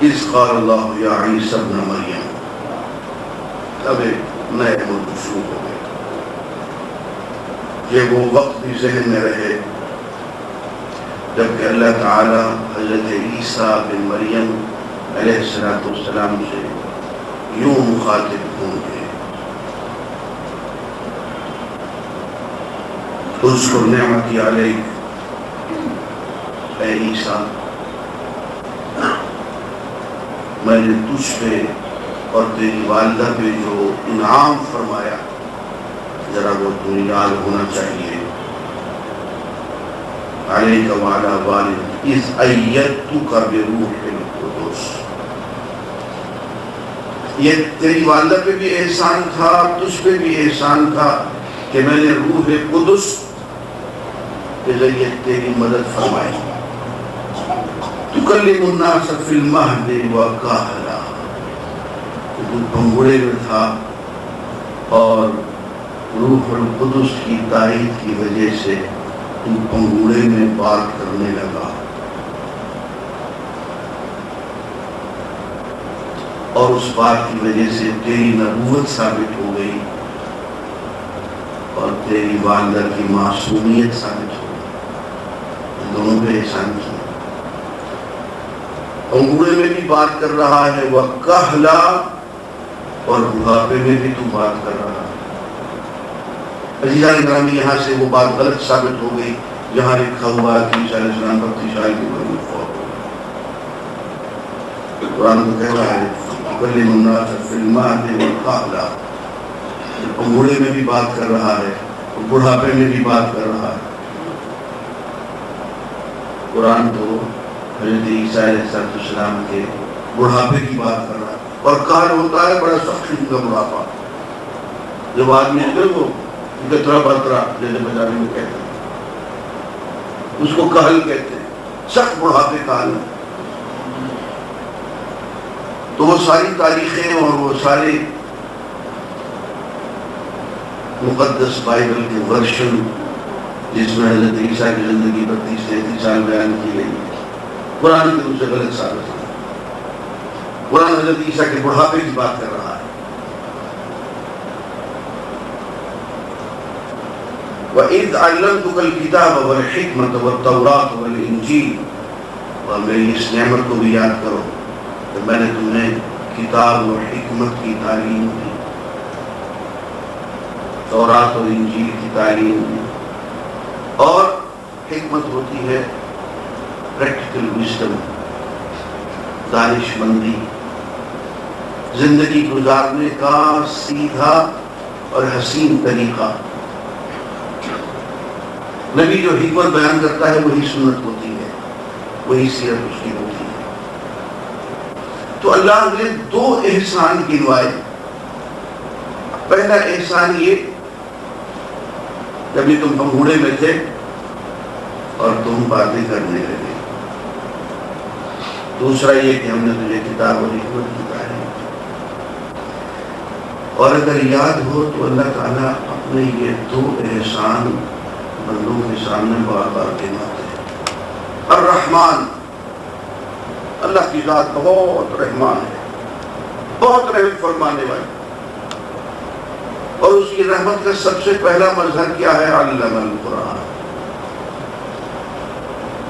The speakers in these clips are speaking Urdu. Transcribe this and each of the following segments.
اذ قال اللہ یا عیسی ابن مریم، اب ایک نئے موضوع شروع ہو گئے کہ وہ وقت بھی ذہن میں رہے جبکہ اللہ تعالی حضرت عیسیٰ بن مریم علیہ السلام سے یوں مخاطب ہوں گے، اذکر نعمتی علیک اے عیسیٰ، میں نے تجھ پہ اور تیری والدہ پہ جو انعام فرمایا ذرا وہ تمہیں یاد ہونا چاہیے۔ علیک وعلی والدک اذ ایدتک بروح القدس، یہ تیری والدہ پہ بھی احسان تھا، تجھ پہ بھی احسان تھا کہ میں نے روح قدس کے ذریعے تیری مدد فرمائی۔ تکلم الناس فی المہد وکہلا، تو بھنگوڑے میں تھا اور روح القدس کی تائید کی وجہ سے تو بھنگوڑے میں بات کرنے لگا، اور اس بات کی وجہ سے تیری نبوت ثابت ہو گئی اور تیری والدہ کی معصومیت ثابت ہو گئی۔ دونوں پہ احسان کیا، انگوڑے میں بھی بات کر رہا ہے وکہلا، اور بڑھاپے میں بھی تو بات کر رہا ہے۔ عزیزان گرامی، یہاں سے وہ بات غلط ثابت ہو گئی جہاں لکھا ہوا کہ عیسیٰ علیہ السلام پر سال کی عمر میں فوت ہو گئے۔ قرآن تو کہہ رہا ہے تکلم الناس فی المہد وکہلا، انگوڑے میں بھی بات کر رہا ہے، بڑھاپے میں بھی بات کر رہا ہے۔ قرآن تو حضرت عیسیٰ علیہ السلام کے بڑھاپے کی بات کر رہا ہے، اور کہل ہوتا ہے بڑا سخت قسم کا بڑھاپا، جب آدمی اگر وہ گترا بترا جیسے پنجابی میں کہتے ہیں اس کو کہل کہتے ہیں، سخت بڑھاپے کا حال ہے۔ تو وہ ساری تاریخیں اور وہ سارے مقدس بائبل کے ورشن جس میں حضرت عیسیٰ کی زندگی 32-33 سال بیان کی گئی، قرآن کے ان سے غلط ثابت ہے۔ قرآن حضرت عیسیٰ کے بڑھاپے کی بات کر رہا ہے۔ وَإِذْ عَلَّمْتُكَ الْكِتَابَ وَالْحِكْمَةَ وَالتَّوْرَاةَ وَالْإِنْجِيلَ، اور میری اس نعمت کو بھی یاد کرو کہ میں نے تمہیں کتاب اور حکمت کی تعلیم دی، تورات اور انجیل کی تعلیم دی۔ اور حکمت ہوتی ہے پریکٹیکل وزڈم، دانش مندی، زندگی گزارنے کا سیدھا اور حسین طریقہ۔ نبی جو حکمت بیان کرتا ہے وہی سنت ہوتی ہے، وہی سیرت اس کی ہوتی ہے۔ تو اللہ نے دو احسان گنوائے۔ پہلا احسان یہ جب تم بھنگوڑے میں تھے اور تم باتیں کرنے لگے، دوسرا یہ کہ ہم نے تجھے کتاب اور حکمت کی تعلیم دی۔ اور اگر یاد ہو تو اللہ تعالیٰ اپنے یہ دو احسان بندوں کے سامنے بار بار گنواتے ہیں۔ الرحمن، اللہ کی ذات بہت رحمان ہے، بہت رحم فرمانے والی، اور اس کی رحمت کا سب سے پہلا مظہر کیا ہے؟ علم القرآن،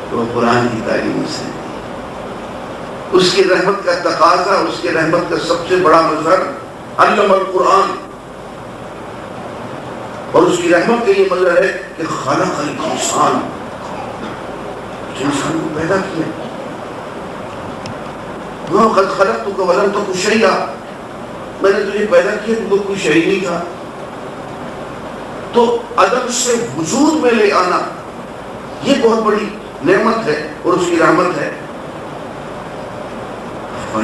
تو قرآن کی تعلیم سے اس کی رحمت کا تقاضا، اس کی رحمت کا سب سے بڑا مظہر علم القرآن، اور اس کی رحمت کا یہ مظہر ہے کہ خلق الانسان، اس انسان کو پیدا کیا۔ قد خلقتک ولم تک شیئا، میں نے تجھے پیدا کیا تو کوئی شیء نہیں تھا۔ تو عدم سے وجود میں لے آنا یہ بہت بڑی نعمت ہے اور اس کی رحمت ہے۔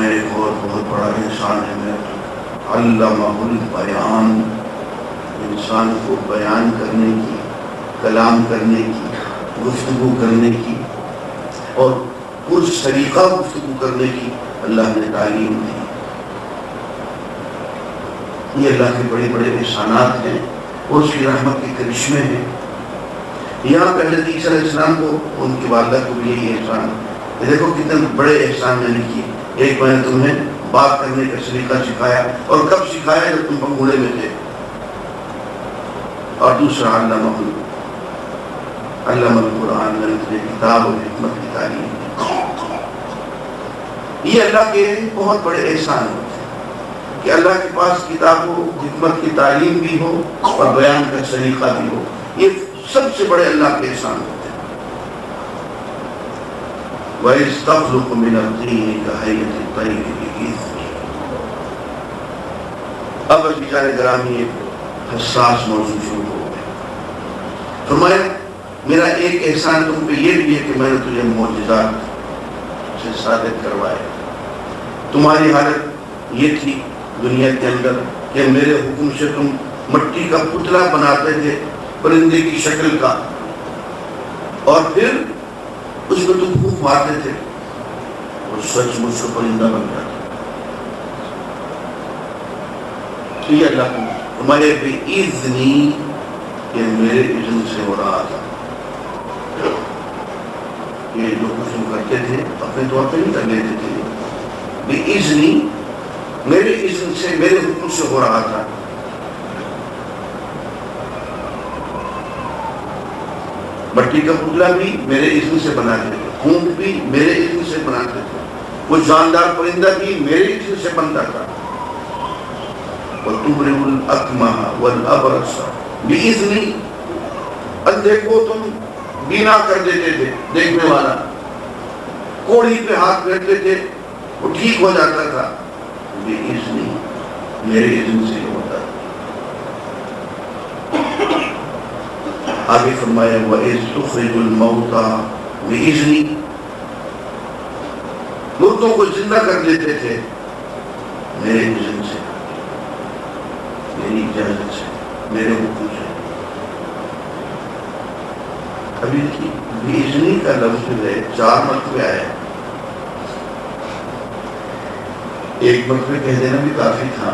ایک اور بہت بڑا احسان ہے میرا، علمہ البیان، انسان کو بیان کرنے کی، کلام کرنے کی، گفتگو کرنے کی اور اس طریقہ گفتگو کرنے کی اللہ نے تعلیم دی۔ یہ اللہ کے بڑے بڑے احسانات ہیں اور اس کی رحمت کے کرشمے ہیں۔ یہاں پہ حضرت عیسیٰ علیہ السلام کو، ان کی والدہ کو بھی یہی احسان ہے۔ دیکھو کتنے بڑے احسان میں نے کیے۔ ایک میں نے تمہیں بات کرنے کا طریقہ سکھایا، اور کب سکھایا؟ جب تم بنگوڑے میں تھے، اور دوسرا علامہ القرآن، میں نے تمہیں کتاب اور حکمت کی تعلیم دی۔ یہ اللہ کے بہت بڑے احسان ہوتے ہیں کہ اللہ کے پاس کتاب و حکمت کی تعلیم بھی ہو اور بیان کا طریقہ بھی ہو، یہ سب سے بڑے اللہ کے احسان ہوتے ہیں۔ وَإِذْ تَخْلُقُ مِنَ الطِّينِ كَهَيْئَةِ الطَّيْرِ بِإِذْنِهِ۔ اب عزیزان گرامی ایک حساس موضوع شروع ہو گیا۔ فرمایا میرا ایک احسان تم پہ یہ بھی ہے کہ میں نے تجھے معجزات سے صادق کروایا۔ تمہاری حالت یہ تھی دنیا کے اندر کہ میرے حکم سے تم مٹی کا پتلا بناتے تھے پرندے کی شکل کا، اور پھر اس میں تم پھونک مارتے تھے اور سچ مچ کو پرندہ بن جاتا۔ تو یہ اللہ کو تمہارے بِإِذْنِی، یہ میرے اذن سے ہو رہا تھا۔ یہ جو کچھ تم کرتے تھے اپنے طور پہ نہیں کر لیتے تھے، بِإِذْنِی، میرے اذن سے، میرے حکم سے ہو رہا تھا۔ مٹی کا پتلا بھی میرے اذن سے بناتے تھے، خون بھی میرے اذن سے بناتے تھے، وہ جاندار پرندہ بھی میرے اذن سے بنتا تھا۔ وَتُبْرِئُ الْأَكْمَحَ وَالْأَبْرَصَ بِإِذْنِی، اندھے کو تم بینا کر دیتے تھے، دیکھنے والا، کوڑی پہ ہاتھ پھیرتے تھے وہ ٹھیک ہو جاتا تھا، بِإِذْنِی، میرے اذن سے ہوتا تھا۔ آگے فرمایا وَإِذْ تُخْرِجُ الْمَوْتَى بِإِذْنِی، مردوں کو زندہ کر دیتے تھے میرے اذن سے، میری اجازت سے، میرے حکم سے۔ ابھی دیکھیے بِإِذْنِی کا لفظ ہے 4 مرتبہ آیا، ایک مرتبہ کہہ دینا بھی کافی تھا،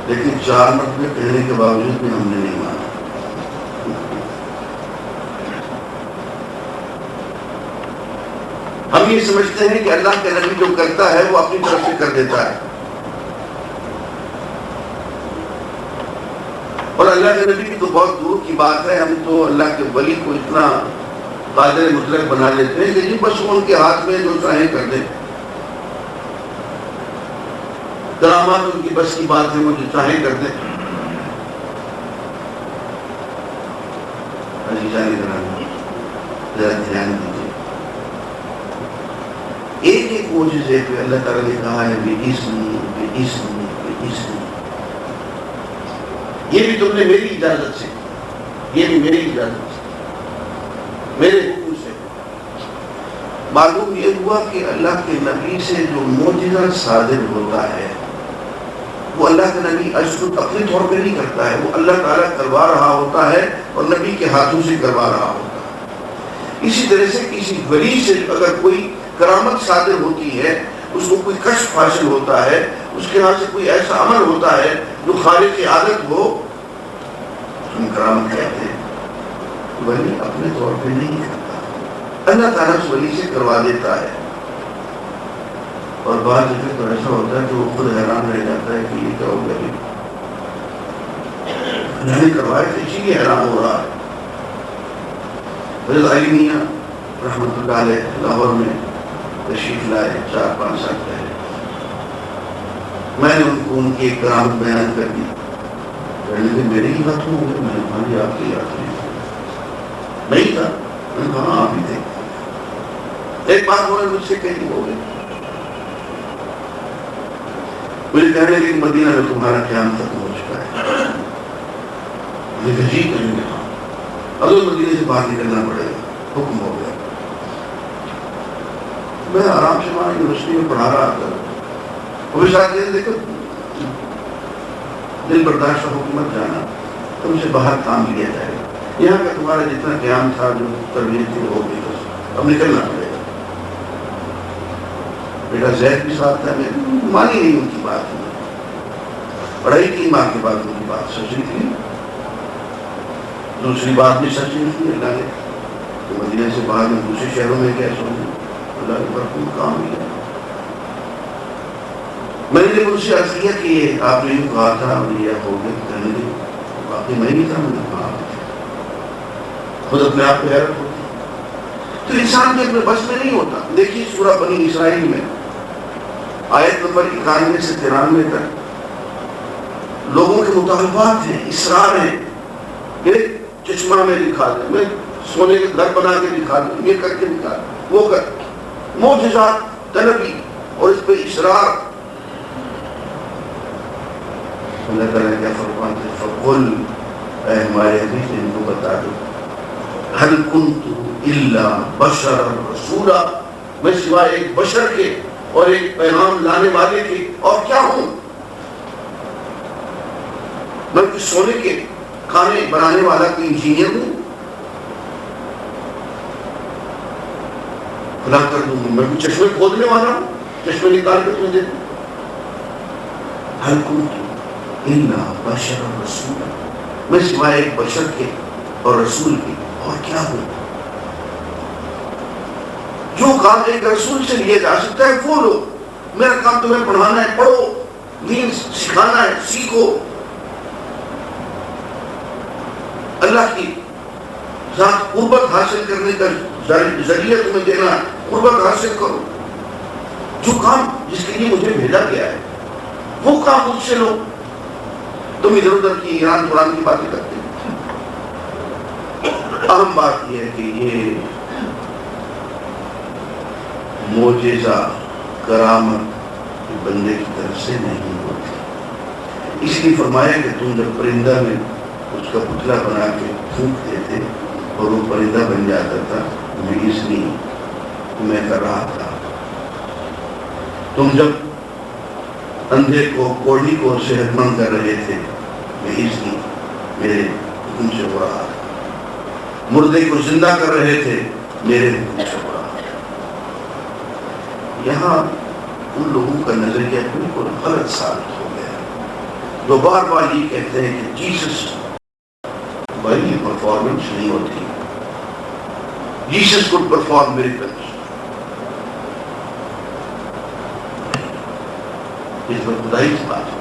لیکن 4 مرتبہ کہنے کے باوجود بھی ہم نے نہیں مانا۔ ہم یہ سمجھتے ہیں کہ اللہ کے نبی جو کرتا ہے وہ اپنی طرف سے کر دیتا ہے، اور اللہ کے نبی کی تو بہت دور کی بات ہے۔ ہم تو اللہ کے ولی کو اتنا قادر مطلق بنا لیتے ہیں کہ جی بس ان کے ہاتھ میں جو چاہیں کر دیں، کرامات ان کی بس کی بات ہے، وہ جو چاہیں کر دیں۔ عزیزان گرامی ذرا دھیان دیجیے، ایک ایک معجزے پہ اللہ تعالیٰ نے کہا ہے بِإِذْنِی بِإِذْنِی بِإِذْنِی، یہ بھی تم نے میری اجازت سے، یہ بھی میری اجازت سے، میرے حکم سے۔ معلوم یہ ہوا کہ اللہ کے نبی سے جو معجزہ صادر ہوتا ہے وہ اللہ کا نبی اشد اپنے طور پہ نہیں کرتا ہے، وہ اللہ تعالیٰ کروا رہا ہوتا ہے اور نبی کے ہاتھوں سے کروا رہا ہوتا ہے۔ اسی طرح سے کسی ولی سے اگر کوئی کرامت صادر ہوتی ہے، اس کو کوئی کشف حاصل ہوتا ہے، اس کے ہاں سے کوئی ایسا عمل ہوتا ہے جو خارق عادت ہو، ہم کرامت کہتے ہیں۔ ولی اپنے طور پہ نہیں کرتا، اللہ تعالیٰ اس ولی سے کروا دیتا ہے، اور بعض دفعہ تو ایسا ہوتا ہے کہ وہ خود حیران رہ جاتا ہے کہ یہ کیا ہو گیا، نہیں کروایا تو اسی لیے حیران ہو رہا ہے۔ حضرت علی میاں رحمۃ اللہ علیہ لاہور میں تشریف لائے 4-5 سال پہلے، میں نے ان کو ان کی ایک کرامت بیان کر دی، کہنے میرے ہی ہاتھوں ہو گئے، میں نے کہا جی آپ کے ہاتھ نہیں تھا، میں نے کہا ہاں آپ ہی تھے۔ ایک بار انہوں نے مجھ سے کہی ہو گئی، مجھے کہنے لگے مدینہ میں تمہارا قیام ختم ہو چکا ہے۔ مجھے کہا جی کہیں گے ہاں، اب تو مدینہ سے باہر نکلنا پڑے گا، حکم ہو گیا۔ میں آرام سے وہاں یونیورسٹی میں پڑھا رہا تھا، وہ ساتھ یہ دیکھو دل برداشت حکومت جانا، تم سے باہر کام لیا جائے گا، یہاں کا تمہارا جتنا قیام تھا جو تربیت تھی ہو گئی، بس اب نکلنا پڑے گا۔ بیٹا زید بھی ساتھ تھا، میں مانی نہیں ان کی بات، پڑھائی کی ماں کے بعد ان کی بات سچ نکلی، دوسری بات بھی سچ نکلی۔ اللہ نے تو مدینہ سے باہر میں دوسرے شہروں میں کیا سوچیں، اللہ نے بھرپور کام کیا، میں نے ان سے عرض کیا کہ آپ نے یوں کہا تھا اور یہ ہو گیا، کہنے لگے باقی میں نہیں تھا، میں نے کہا خود اپنے آپ کو حیرت ہوتی. تو انسان بھی اپنے بس میں نہیں ہوتا. دیکھیے سورہ بنی اسرائیل میں آیت نمبر 91 سے 93 تک لوگوں کے مطالبات ہیں، اصرار ہیں کہ چشمہ میں دکھا دیں، میں سونے کے گھر بنا کے دکھا دیں، یہ کر کے دکھا دیں، وہ کر، معجزات طلبی اور اس پہ اصرار. اللہ تعالیٰ کیا فرماتے ہیں؟ فقل، اے ہمارے حبیب ان کو بتا دو، هل كنت الا بشر رسولا، میں سوائے ایک بشر کے اور ایک پیغام لانے والے کے اور کیا ہوں؟ میں کچھ سونے کے کھانے بنانے والا کوئی انجینئر ہوں؟ خدا کر دوں میں کچھ چشمے کھودنے والا ہوں، چشمے نکال کر تمہیں دے دوں. هل كنت الا بشر رسولا، میں سوائے ایک بشر کے اور رسول کے اور کیا ہوں؟ جو کام ایک رسول سے لیا جا سکتا ہے وہ لو. میرا کام تمہیں پڑھانا ہے، پڑھو، دین سکھانا ہے، سیکھو، اللہ کی ذات قربت حاصل کرنے کا ذریعہ تمہیں دینا ہے، قربت حاصل کرو. جو کام جس کے لیے مجھے بھیجا گیا ہے وہ کام مجھ سے لو. تم ادھر ادھر کی ایران قرآن کی باتیں کرتے ہیں. اہم بات یہ ہے کہ یہ معجزہ کرامت بندے کی طرف سے نہیں ہوتی. اس لیے فرمایا کہ تم جب پرندہ میں اس کا پتلا بنا کے پھونکتے تھے اور وہ پرندہ بن جاتا تھا، میں اس لیے میں کر رہا تھا. تم جب اندھے کو کوڑھی کو صحت مند کر رہے تھے، میں اس لیے میرے حکم سے ہو رہا تھا. مردے کو زندہ کر رہے تھے، میرے حکم سے ہو رہا تھا. یہاں ان لوگوں کا نظریہ بالکل غلط ثابت ہو گیا جو بار بار یہ کہتے ہیں کہ جیسس بھائی پرفارمنس نہیں ہوتی، جیسس could perform miracles. اس میں خدائی کی بات ہے.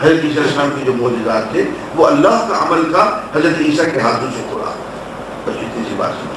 حضرت عیسیٰ علیہ السلام کے جو معجزات تھے وہ اللہ کا عمل کا حضرت عیسیٰ کے ہاتھوں سے ہو رہا. بس اتنی سی بات سمجھ.